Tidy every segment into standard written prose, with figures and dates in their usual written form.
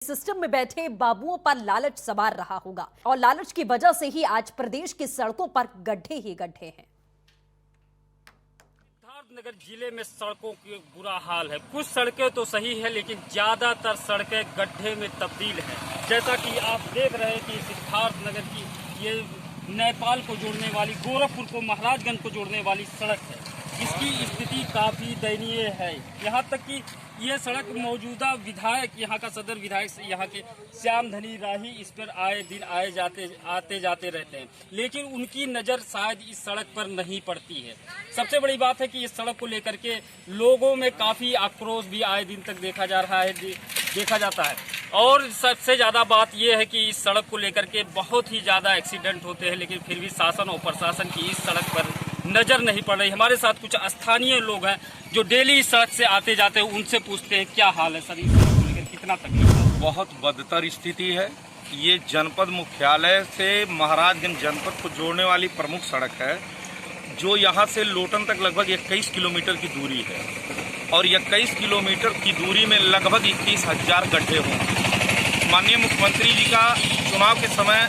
System में बैठे बाबुओं पर लालच सवार रहा होगा और लालच की वजह से ही आज प्रदेश की सड़कों पर गड्ढे ही गड्ढे हैं। सिद्धार्थनगर जिले में सड़कों की बुरा हाल है। कुछ सड़कें तो सही है लेकिन ज्यादातर सड़कें गड्ढे में तब्दील है। जैसा कि आप देख रहे हैं कि सिद्धार्थनगर की ये नेपाल को जोड़ने वाली, गोरखपुर को महाराजगंज को जोड़ने वाली सड़क है। इसकी स्थिति काफी दयनीय है। यहाँ तक कि ये सड़क मौजूदा विधायक, यहाँ का सदर विधायक यहाँ के श्याम धनी राही इस पर आए दिन आते जाते रहते हैं, लेकिन उनकी नज़र शायद इस सड़क पर नहीं पड़ती है। सबसे बड़ी बात है कि इस सड़क को लेकर के लोगों में काफ़ी आक्रोश भी आए दिन तक देखा जाता है। और सबसे ज़्यादा बात यह है कि इस सड़क को लेकर के बहुत ही ज़्यादा एक्सीडेंट होते हैं, लेकिन फिर भी शासन और प्रशासन की इस सड़क पर नज़र नहीं पड़ रही। हमारे साथ कुछ स्थानीय लोग हैं जो डेली इस सड़क से आते जाते हैं, उनसे पूछते हैं क्या हाल है सर, इस सड़क को लेकर कितना तकलीफ है। बहुत बदतर स्थिति है। ये जनपद मुख्यालय से महाराजगंज जनपद को जोड़ने वाली प्रमुख सड़क है, जो यहाँ से लोटन तक लगभग 21 किलोमीटर की दूरी है और 21 किलोमीटर की दूरी में लगभग 21,000 गड्ढे होंगे। माननीय मुख्यमंत्री जी का चुनाव के समय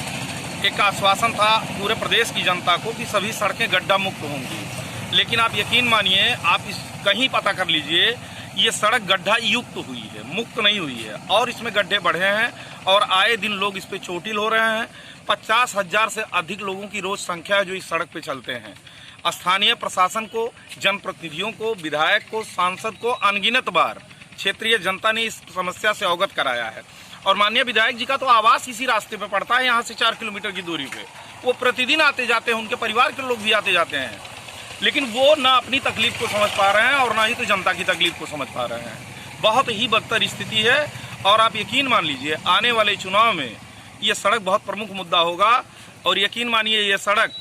एक आश्वासन था पूरे प्रदेश की जनता को कि सभी सड़कें गड्ढा मुक्त होंगी, लेकिन आप यकीन मानिए, आप कहीं पता कर लीजिए, ये सड़क गड्ढा युक्त हुई है, मुक्त नहीं हुई है और इसमें गड्ढे बढ़े हैं और आए दिन लोग इस पे चोटिल हो रहे हैं। 50,000 से अधिक लोगों की रोज संख्या है जो इस सड़क पे चलते हैं। स्थानीय प्रशासन को, जनप्रतिनिधियों को, विधायक को, सांसद को अनगिनत बार क्षेत्रीय जनता ने इस समस्या से अवगत कराया है और माननीय विधायक जी का तो आवास इसी रास्ते पे पड़ता है, यहाँ से 4 किलोमीटर की दूरी पे। वो प्रतिदिन आते जाते हैं, उनके परिवार के लोग भी आते जाते हैं, लेकिन वो ना अपनी तकलीफ को समझ पा रहे हैं और ना ही तो जनता की तकलीफ को समझ पा रहे हैं। बहुत ही बदतर स्थिति है और आप यकीन मान लीजिए आने वाले चुनाव में ये सड़क बहुत प्रमुख मुद्दा होगा और यकीन मानिए ये सड़क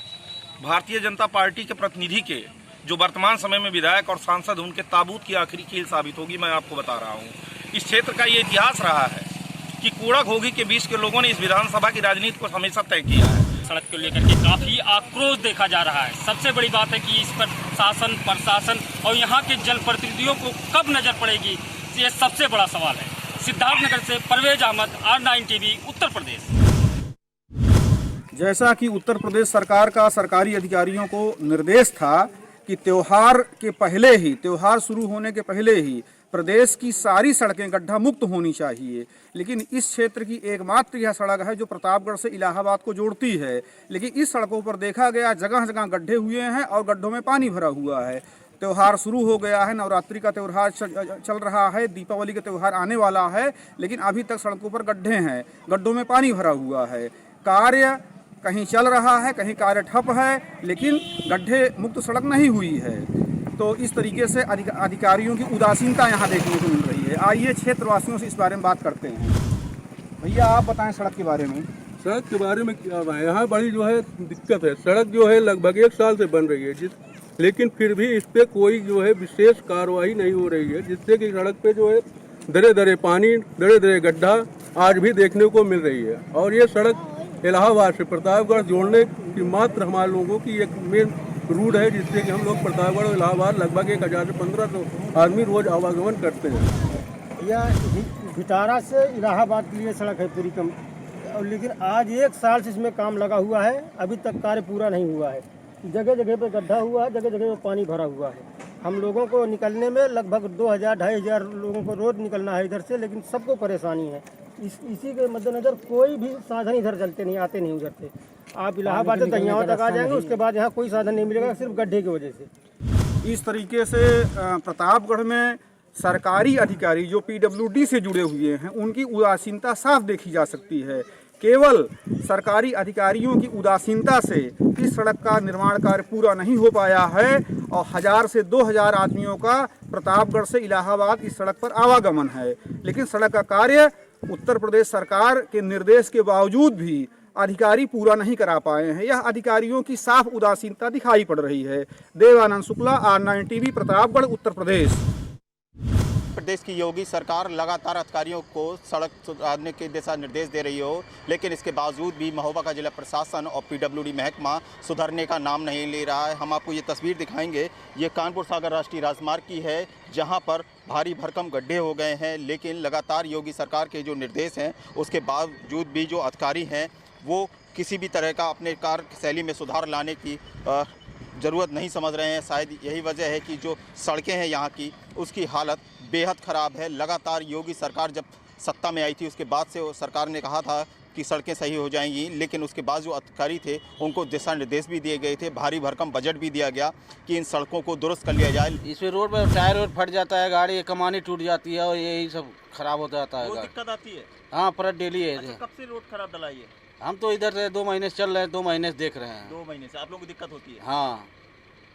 भारतीय जनता पार्टी के प्रतिनिधि के, जो वर्तमान समय में विधायक और सांसद, उनके ताबूत की आखिरी कील साबित होगी। मैं आपको बता रहा हूँ, इस क्षेत्र का ये इतिहास रहा है कि कूड़ा घोगी के बीच के लोगों ने इस विधानसभा की राजनीति को हमेशा तय किया है। सड़क को लेकर के काफी आक्रोश देखा जा रहा है। सबसे बड़ी बात है कि इस पर शासन, प्रशासन और यहाँ के जनप्रतिनिधियों को कब नजर पड़ेगी, ये सबसे बड़ा सवाल है। सिद्धार्थनगर से परवेज अहमद, R9 TV, उत्तर प्रदेश। जैसा कि उत्तर प्रदेश सरकार का सरकारी अधिकारियों को निर्देश था कि त्योहार के पहले ही, त्योहार शुरू होने के पहले ही प्रदेश की सारी सड़कें गड्ढा मुक्त होनी चाहिए, लेकिन इस क्षेत्र की एकमात्र यह सड़क है जो प्रतापगढ़ से इलाहाबाद को जोड़ती है। लेकिन इस सड़कों पर देखा गया जगह जगह गड्ढे हुए हैं और गड्ढों में पानी भरा हुआ है। त्यौहार शुरू हो गया है, नवरात्रि का त्यौहार चल रहा है, दीपावली का त्यौहार आने वाला है, लेकिन अभी तक सड़कों पर गड्ढे हैं, गड्ढों में पानी भरा हुआ है। कार्य कहीं चल रहा है, कहीं कार्य ठप है, लेकिन गड्ढे मुक्त सड़क नहीं हुई है। तो इस तरीके से अधिकारियों की उदासीनता यहाँ देखने को मिल रही है। आइए क्षेत्रवासियों से इस बारे में बात करते हैं। भैया आप बताएं सड़क के बारे में। सड़क के बारे में क्या है, यहाँ बड़ी जो है दिक्कत है। सड़क जो है लगभग 1 साल से बन रही है, लेकिन फिर भी इस पे कोई जो है विशेष कार्रवाई नहीं हो रही है, जिससे कि सड़क पे जो है दरे दरे पानी, दरे दरे गड्ढा आज भी देखने को मिल रही है। और ये सड़क इलाहाबाद से प्रतापगढ़ जोड़ने की मात्र हमारे लोगों की एक मेन रूट है, जिससे कि हम लोग प्रतापगढ़ और इलाहाबाद लगभग 1000 से 1500 आदमी रोज आवागमन करते हैं। यह भिटारा से इलाहाबाद के लिए सड़क है पूरी कम, लेकिन आज 1 साल से इसमें काम लगा हुआ है, अभी तक कार्य पूरा नहीं हुआ है। जगह जगह पे गड्ढा हुआ है, जगह जगह पे पानी भरा हुआ है। हम लोगों को निकलने में लगभग 2000-2500 लोगों को रोज निकलना है इधर से, लेकिन सबको परेशानी है। इसी के मद्देनजर कोई भी साधन इधर चलते नहीं, आते नहीं उधर से। आप इलाहाबाद से दहियावा तक आ जाएंगे, उसके बाद यहाँ कोई साधन नहीं मिलेगा, सिर्फ गड्ढे की वजह से। इस तरीके से प्रतापगढ़ में सरकारी अधिकारी जो PWD से जुड़े हुए हैं, उनकी उदासीनता साफ देखी जा सकती है। केवल सरकारी अधिकारियों की उदासीनता से इस सड़क का निर्माण कार्य पूरा नहीं हो पाया है और 1000 से 2000 आदमियों का प्रतापगढ़ से इलाहाबाद इस सड़क पर आवागमन है। लेकिन सड़क का कार्य उत्तर प्रदेश सरकार के निर्देश के बावजूद भी अधिकारी पूरा नहीं करा पाए हैं। यह अधिकारियों की साफ उदासीनता दिखाई पड़ रही है। Devanand Shukla, R9 TV, Pratapgarh, Uttar Pradesh. प्रदेश की योगी सरकार लगातार अधिकारियों को सड़क सुधारने के दिशा निर्देश दे रही हो, लेकिन इसके बावजूद भी महोबा का जिला प्रशासन और पीडब्ल्यूडी महकमा सुधरने का नाम नहीं ले रहा है। हम आपको ये तस्वीर दिखाएंगे, ये कानपुर सागर राष्ट्रीय राजमार्ग की है, जहां पर भारी भरकम गड्ढे हो गए हैं। लेकिन लगातार योगी सरकार के जो निर्देश हैं उसके बावजूद भी जो अधिकारी हैं वो किसी भी तरह का अपने कार्यशैली में सुधार लाने की ज़रूरत नहीं समझ रहे हैं। शायद यही वजह है कि जो सड़कें हैं यहाँ की उसकी हालत बेहद ख़राब है। लगातार योगी सरकार जब सत्ता में आई थी उसके बाद से सरकार ने कहा था कि सड़कें सही हो जाएंगी, लेकिन उसके बाद जो अधिकारी थे उनको दिशा निर्देश भी दिए गए थे, भारी भरकम बजट भी दिया गया कि इन सड़कों को दुरुस्त कर लिया जाए। इसमें रोड पर टायर और फट जाता है, गाड़ी कमानी टूट जाती है और यही सब खराब हो जाता है। दिक्कत आती है। हाँ, पर डेली है। अच्छा, कब से रोड खराब डलाई है? हम तो इधर से 2 महीने से चल रहे हैं, 2 महीने से देख रहे हैं। 2 महीने से आप लोगों को दिक्कत होती है? हाँ,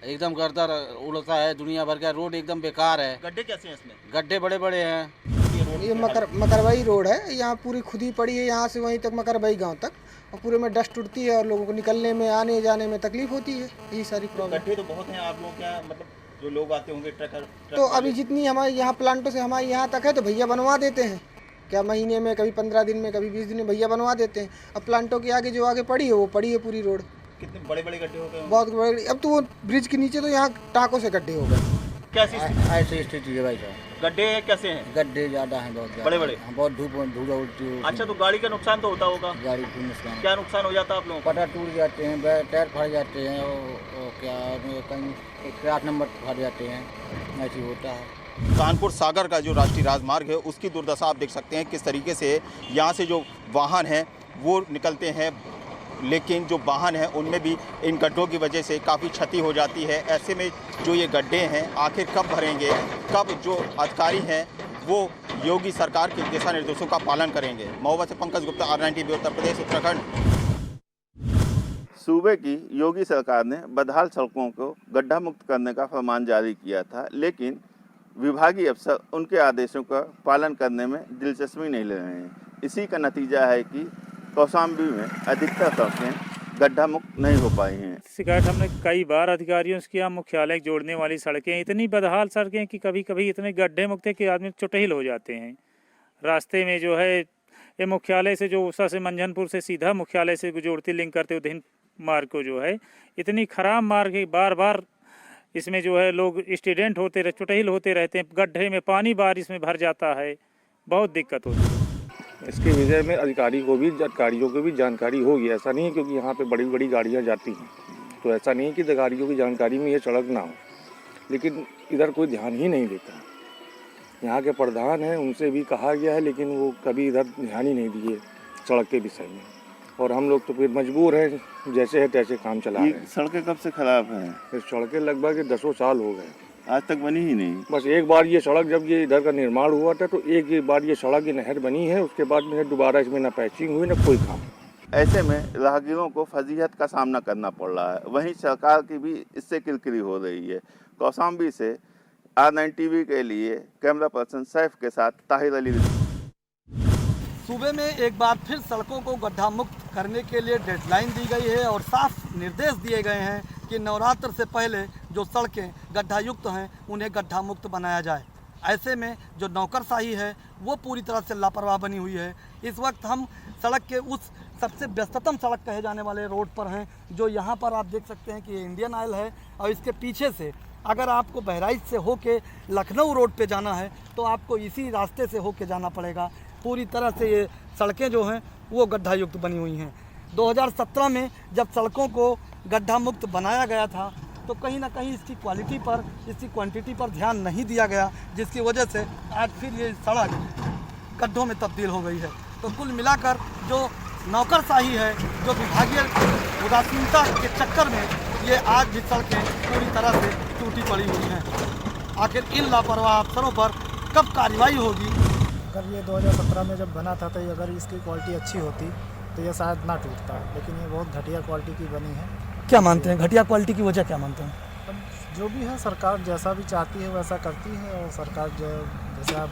एकदम गर्दा उड़ता है, दुनिया भर का रोड एकदम बेकार है। गड्ढे कैसे हैं इसमें? गड्ढे बड़े बड़े हैं। ये मकरवाई रोड है, यहाँ पूरी खुदी पड़ी है, यहाँ से वहीं तक मकरवाई गांव तक, और पूरे में डस्ट उड़ती है और लोगों को निकलने में आने जाने में तकलीफ होती है। यही सारी प्रॉब्लम। गड्ढे तो बहुत हैं, आप लोग क्या मतलब जो लोग आते होंगे ट्रक तो अभी जितनी हमारे यहाँ प्लांटों से हमारे यहाँ तक है तो भैया बनवा देते हैं, क्या महीने में, कभी 15 दिन में, कभी 20 दिन में भैया बनवा देते हैं। अब प्लांटों के आगे जो आगे पड़ी है वो पड़ी है पूरी रोड। कितने बड़े बड़े गड्ढे हो गए? बहुत बड़े। अब तो वो ब्रिज के नीचे तो यहाँ टाँकों से गड्ढे हो गए। कैसी ऐसी स्थिति है भाई साहब। गड्ढे कैसे हैं? गड्ढे ज़्यादा हैं, बहुत बड़े बड़े। बहुत धूप उड़ती है। अच्छा, तो गाड़ी का नुकसान तो होता होगा? गाड़ी को नुकसान, क्या नुकसान हो जाता है आप लोगों को? पटा टूट जाते हैं, टायर फट जाते हैं और क्या कहीं 8 नंबर फट जाते हैं, ऐसी होता है। कानपुर सागर का जो राष्ट्रीय राजमार्ग है उसकी दुर्दशा आप देख सकते हैं किस तरीके से यहाँ से जो वाहन हैं वो निकलते हैं, लेकिन जो वाहन हैं उनमें भी इन गड्ढों की वजह से काफ़ी क्षति हो जाती है। ऐसे में जो ये गड्ढे हैं आखिर कब भरेंगे, कब जो अधिकारी हैं वो योगी सरकार के दिशा निर्देशों का पालन करेंगे? महोबा से पंकज गुप्ता, R9 TV, उत्तर प्रदेश, उत्तराखंड। सूबे की योगी सरकार ने बदहाल सड़कों को गड्ढा मुक्त करने का फरमान जारी किया था, लेकिन विभागीय अफसर उनके आदेशों का पालन करने में दिलचस्पी नहीं ले रहे हैं। इसी का नतीजा है कि कौशाम्बी में अधिकतर सड़कें गड्ढा मुक्त नहीं हो पाई हैं। शिकायत हमने कई बार अधिकारियों से किया। मुख्यालय जोड़ने वाली सड़कें इतनी बदहाल सड़कें कि कभी कभी इतने गड्ढे मुक्त है कि आदमी चुटहिल हो जाते हैं। रास्ते में जो है ये मुख्यालय से जो उषा से मंझनपुर से सीधा मुख्यालय से जोड़ती लिंक करते उदयन मार्ग को जो है इतनी खराब मार्ग है, बार बार इसमें जो है लोग एक्सीडेंट होते चुटहिल होते रहते हैं। गड्ढे में पानी बारिश में भर जाता है, बहुत दिक्कत होती है। इसके विषय में अधिकारियों को भी जानकारी होगी। ऐसा नहीं है क्योंकि यहाँ पे बड़ी बड़ी गाड़ियाँ जाती हैं तो ऐसा नहीं है कि अधिकारियों की जानकारी में ये सड़क ना हो, लेकिन इधर कोई ध्यान ही नहीं देता। यहाँ के प्रधान हैं, उनसे भी कहा गया है, लेकिन वो कभी इधर ध्यान ही नहीं दिए सड़क के विषय में, और हम लोग तो फिर मजबूर हैं, जैसे है तैसे काम चला रहे हैं। सड़कें कब से खराब हैं? सड़कें लगभग 10 साल हो गए, आज तक बनी ही नहीं। बस एक बार ये सड़क जब ये इधर का निर्माण हुआ था तो एक बार ये सड़क, ये नहर बनी है, उसके बाद में दोबारा इसमें ना पैचिंग हुई ना कोई काम। ऐसे में राहगीरों को फजीहत का सामना करना पड़ रहा है, वहीं सरकार की भी इससे किरकिरी हो रही है। कौशाम्बी से R9 TV के लिए कैमरा पर्सन सैफ के साथ ताहिर अली। सूबे में एक बार फिर सड़कों को गड्ढा मुक्त करने के लिए डेडलाइन दी गई है और साफ निर्देश दिए गए हैं कि नवरात्र से पहले जो सड़कें गड्ढा युक्त हैं उन्हें गड्ढा मुक्त बनाया जाए। ऐसे में जो नौकरशाही है वो पूरी तरह से लापरवाह बनी हुई है। इस वक्त हम सड़क के उस सबसे व्यस्ततम सड़क कहे जाने वाले रोड पर हैं, जो यहाँ पर आप देख सकते हैं कि इंडियन ऑयल है, और इसके पीछे से अगर आपको बहराइच से होके लखनऊ रोड पे जाना है तो आपको इसी रास्ते से होके जाना पड़ेगा। पूरी तरह से ये सड़कें जो हैं वो गड्ढा युक्त बनी हुई हैं। 2017 में जब सड़कों को गड्ढा मुक्त बनाया गया था तो कहीं ना कहीं इसकी क्वालिटी पर, इसकी क्वांटिटी पर ध्यान नहीं दिया गया, जिसकी वजह से आज फिर ये सड़क गड्ढों में तब्दील हो गई है। तो कुल मिलाकर जो नौकरशाही है, जो विभागीय उदासीनता के चक्कर में ये आज भी सड़कें पूरी तरह से टूटी पड़ी हुई हैं। आखिर इन लापरवाह अफसरों पर कब कार्रवाई होगी? अगर ये 2017 में जब बना था तो अगर इसकी क्वालिटी अच्छी होती तो ये शायद ना टूटता, लेकिन ये बहुत घटिया क्वालिटी की बनी है। क्या मानते हैं घटिया क्वालिटी की वजह क्या मानते हैं? अब जो भी है सरकार जैसा भी चाहती है वैसा करती है, और सरकार जो जैसे आप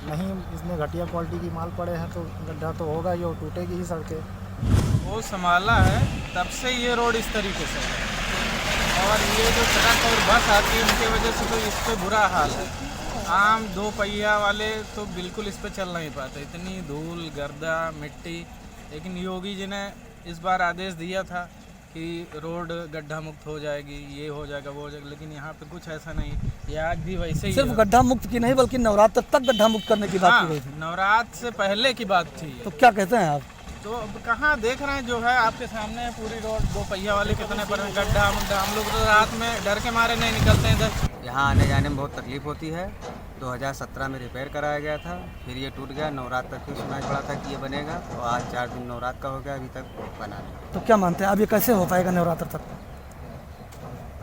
नहीं इसमें घटिया क्वालिटी की माल पड़े हैं तो गड्ढा तो होगा ही और टूटेगी ही सड़कें। वो संभाला है तब से ये रोड इस तरीके से है, और ये जो ट्रक और बस आती है उनकी वजह से तो इस पर बुरा हाल है। आम 2 पहिया वाले तो बिल्कुल इस पे चल नहीं पाते, इतनी धूल गर्दा मिट्टी। लेकिन योगी जी ने इस बार आदेश दिया था कि रोड गड्ढा मुक्त हो जाएगी, ये हो जाएगा वो हो जाएगा, लेकिन यहाँ पे कुछ ऐसा नहीं। ये आज भी वैसे ही सिर्फ गड्ढा मुक्त की नहीं बल्कि नवरात्र तक गड्ढा मुक्त करने की बात की गई थी। नवरात्र से पहले की बात थी। तो क्या कहते हैं आप? तो अब कहाँ देख रहे हैं, जो है आपके सामने है पूरी रोड, 2 पहिया वाले कितने पर गड्ढा। हम लोग तो रात में डर के मारे नहीं निकलते हैं इधर। यहाँ आने जाने में बहुत तकलीफ होती है। 2017 में रिपेयर कराया गया था, फिर ये टूट गया। नवरात्र तक सुनाई पड़ा था कि ये बनेगा, तो आज 4 दिन नवरात्र का हो गया, अभी तक बना नहीं। तो क्या मानते हैं अब ये कैसे हो पाएगा नवरात्र तक?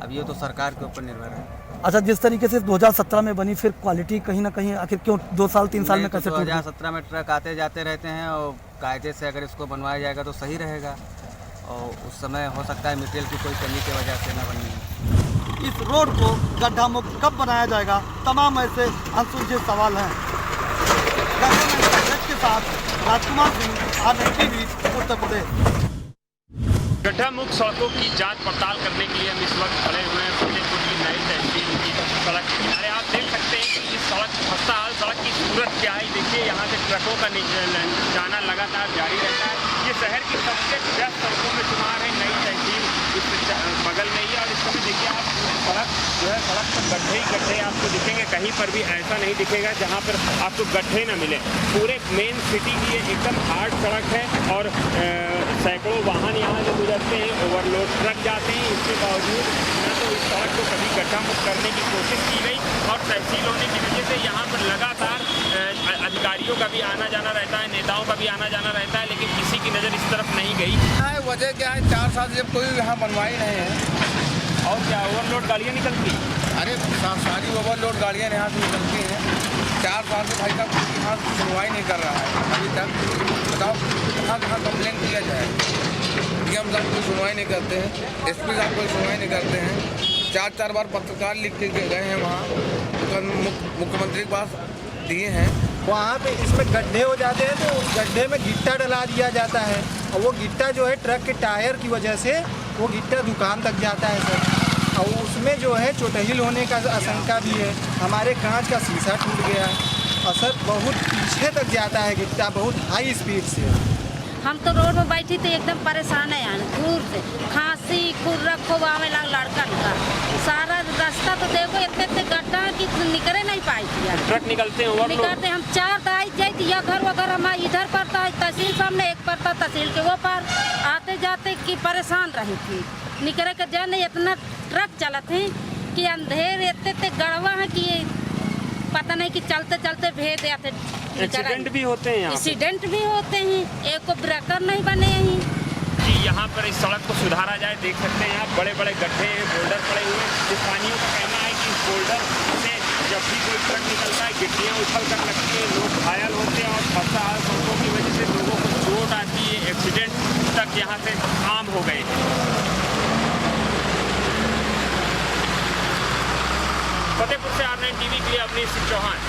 अब ये तो सरकार के ऊपर निर्भर है। अच्छा, जिस तरीके से 2017 में बनी, फिर क्वालिटी कहीं ना कहीं आखिर क्यों 2 साल 3 साल में कैसे टूट गई? 2017 में ट्रक आते जाते रहते हैं और कायदे से अगर इसको बनवाया जाएगा तो सही रहेगा। और उस समय हो सकता है मटेरियल की कोई कमी की वजह से न बनी। इस रोड को गड्ढा मुक्त कब बनाया जाएगा, तमाम ऐसे अनसुलझे सवाल हैं। के साथ राजकुमार सिंह, RTV, उत्तर प्रदेश। गड्ढा मुक्त सड़कों की जांच पड़ताल करने के लिए हम इस वक्त खड़े हुए हैं फतेहपुर की नई तहसील की सड़क के किनारे। आप देख सकते हैं कि इस सड़क खस्ता हाल सड़क की सूरत क्या है। देखिए यहाँ से ट्रकों का जाना लगातार जारी रहता है। ये शहर की सबसे व्यस्त सड़कों में शुमार है नई तहसील, इससे बगल में ही। और इस समय देखिए आप सड़क जो है, सड़क पर गड्ढे ही गड्ढे आपको दिखेंगे। कहीं पर भी ऐसा नहीं दिखेगा जहाँ पर आपको गड्ढे न मिले। पूरे मेन सिटी की ये एकदम हार्ड सड़क है और सैकड़ों वाहन यहाँ से गुजरते हैं, ओवरलोड ट्रक जाते हैं। इसके बावजूद न तो इस सड़क को कभी गड्ढा मुक्त करने की कोशिश की गई और तहसील होने की वजह से यहाँ पर लगातार अधिकारियों का भी आना जाना रहता है, नेताओं का भी आना जाना रहता है, लेकिन किसी की नज़र इस तरफ नहीं गई। वजह क्या है, 4 साल से कोई यहाँ बनवाई नहीं है। और क्या ओवरलोड गाड़ियाँ निकलती हैं? अरे सारी ओवरलोड गाड़ियाँ यहाँ से निकलती हैं। 4 साल से भाई साहब यहाँ सुनवाई नहीं कर रहा है अभी तक। बताओ कहाँ कहाँ कंप्लेन किया जाए। DM साहब कोई सुनवाई नहीं करते हैं, SP साहब कोई सुनवाई नहीं करते हैं। 4 बार पत्रकार लिख के गए हैं वहाँ, मुख्यमंत्री के पास दिए हैं। वहाँ पे इसमें गड्ढे हो जाते हैं तो उस गड्ढे में गिट्टा डला दिया जाता है और वो गिट्टा जो है ट्रक के टायर की वजह से वो गिट्टा दुकान तक जाता है सर। और उसमें जो है चोटहिल होने का आशंका भी है। हमारे कांच का शीशा टूट गया है और सर बहुत पीछे तक जाता है गिट्टा, बहुत हाई स्पीड से। हम तो रोड में बैठी तो एकदम परेशान है, यहाँ दूर से खांसी खुर्रक को आवे लड़कन का सारा रास्ता तो देखो इतने गड्ढा कि निकले नहीं पाई थी। ट्रक निकलते हैं, निकलते हम 4 दाई जाती या घर वगैरह हमारे इधर पड़ता है तहसील सामने, एक पड़ता तहसील के वो पार आते जाते कि परेशान रही थी। निकले के जो नहीं इतना ट्रक चलते हैं कि अंधेर इतने गड़वा है कि पता नहीं कि चलते चलते भेज देते। एक्सीडेंट भी होते हैं, एक्सीडेंट भी होते हैं, एक को ब्रेकर नहीं बने हैं कि यहाँ पर इस सड़क को सुधारा जाए। देख सकते हैं यहाँ बड़े बड़े गड्ढे हैं, बोल्डर पड़े हुए हैं। स्थानियों का कहना है कि इस बोल्डर से जब भी कोई ट्रक निकलता है गिट्टियाँ उछल कर लगती हैं, लोग घायल होते हैं और खस्ता हाल सड़कों की वजह से लोगों को चोट आती है। एक्सीडेंट तक यहाँ से आम हो गए हैं। फतेहपुर से R9 TV के लिए अपनी चौहान।